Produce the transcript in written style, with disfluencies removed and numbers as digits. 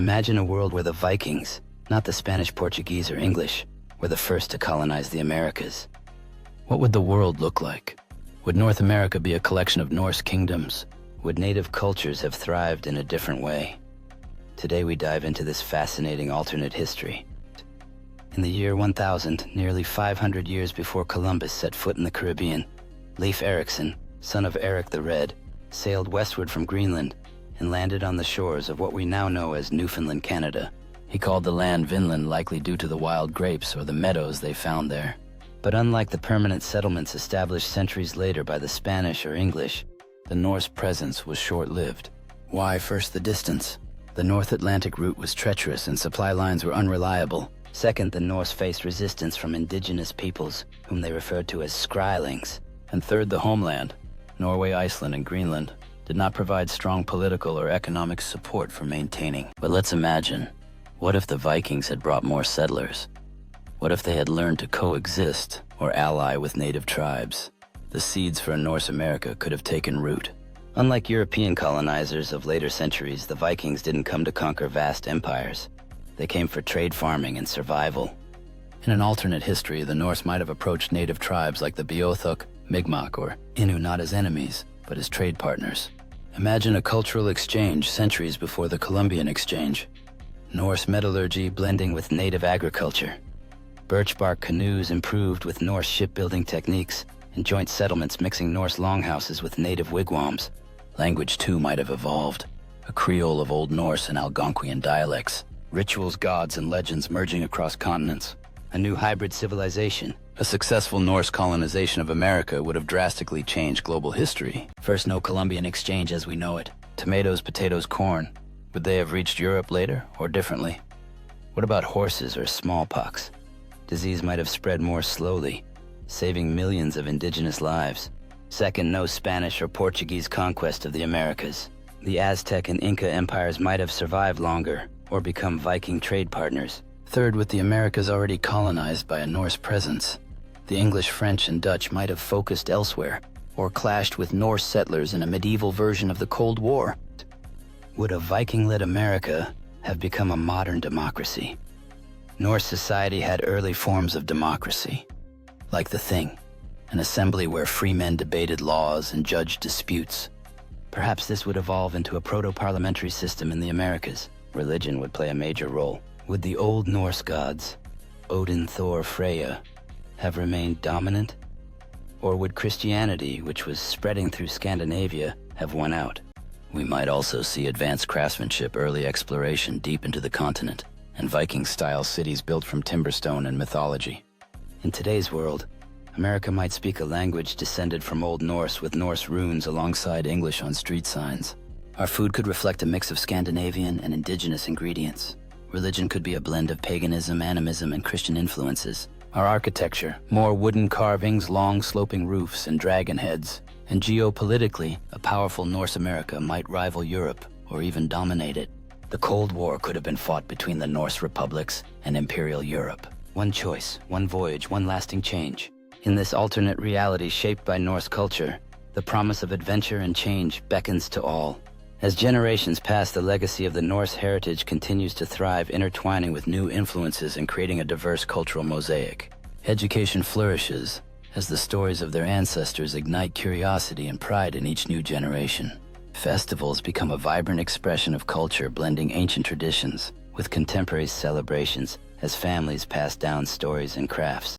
Imagine a world where the Vikings, not the Spanish, Portuguese, or English, were the first to colonize the Americas. What would the world look like? Would North America be a collection of Norse kingdoms? Would native cultures have thrived in a different way? Today we dive into this fascinating alternate history. In the year 1000, nearly 500 years before Columbus set foot in the Caribbean, Leif Erikson, son of Eric the Red, sailed westward from Greenland and landed on the shores of what we now know as Newfoundland, Canada. He called the land Vinland, likely due to the wild grapes or the meadows they found there. But unlike the permanent settlements established centuries later by the Spanish or English, the Norse presence was short-lived. Why? First, the distance. The North Atlantic route was treacherous and supply lines were unreliable. Second, the Norse faced resistance from indigenous peoples, whom they referred to as Skrælings. And third, the homeland, Norway, Iceland, and Greenland, did not provide strong political or economic support for maintaining. But let's imagine, what if the Vikings had brought more settlers? What if they had learned to coexist or ally with native tribes? The seeds for a Norse America could have taken root. Unlike European colonizers of later centuries, the Vikings didn't come to conquer vast empires. They came for trade, farming, and survival. In an alternate history, the Norse might have approached native tribes like the Beothuk, Mi'kmaq, or Innu not as enemies, but as trade partners. Imagine a cultural exchange centuries before the Columbian Exchange. Norse metallurgy blending with native agriculture. Birch bark canoes improved with Norse shipbuilding techniques, and joint settlements mixing Norse longhouses with native wigwams. Language too might have evolved, a Creole of Old Norse and Algonquian dialects. Rituals, gods, and legends merging across continents. A new hybrid civilization. A successful Norse colonization of America would have drastically changed global history. First, no Columbian Exchange as we know it. Tomatoes, potatoes, corn. Would they have reached Europe later, or differently? What about horses or smallpox? Disease might have spread more slowly, saving millions of indigenous lives. Second, no Spanish or Portuguese conquest of the Americas. The Aztec and Inca empires might have survived longer, or become Viking trade partners. Third, with the Americas already colonized by a Norse presence, the English, French, and Dutch might have focused elsewhere, or clashed with Norse settlers in a medieval version of the Cold War. Would a Viking-led America have become a modern democracy? Norse society had early forms of democracy, like the Thing, an assembly where free men debated laws and judged disputes. Perhaps this would evolve into a proto-parliamentary system in the Americas. Religion would play a major role. Would the old Norse gods, Odin, Thor, Freya, have remained dominant? Or would Christianity, which was spreading through Scandinavia, have won out? We might also see advanced craftsmanship, early exploration deep into the continent, and Viking-style cities built from timberstone and mythology. In today's world, America might speak a language descended from Old Norse with Norse runes alongside English on street signs. Our food could reflect a mix of Scandinavian and indigenous ingredients. Religion could be a blend of paganism, animism, and Christian influences. Our architecture, more wooden carvings, long sloping roofs, and dragon heads. And geopolitically, a powerful Norse America might rival Europe or even dominate it. The Cold War could have been fought between the Norse republics and Imperial Europe. One choice, one voyage, one lasting change. In this alternate reality shaped by Norse culture, the promise of adventure and change beckons to all. As generations pass, the legacy of the Norse heritage continues to thrive, intertwining with new influences and creating a diverse cultural mosaic. Education flourishes as the stories of their ancestors ignite curiosity and pride in each new generation. Festivals become a vibrant expression of culture, blending ancient traditions with contemporary celebrations as families pass down stories and crafts.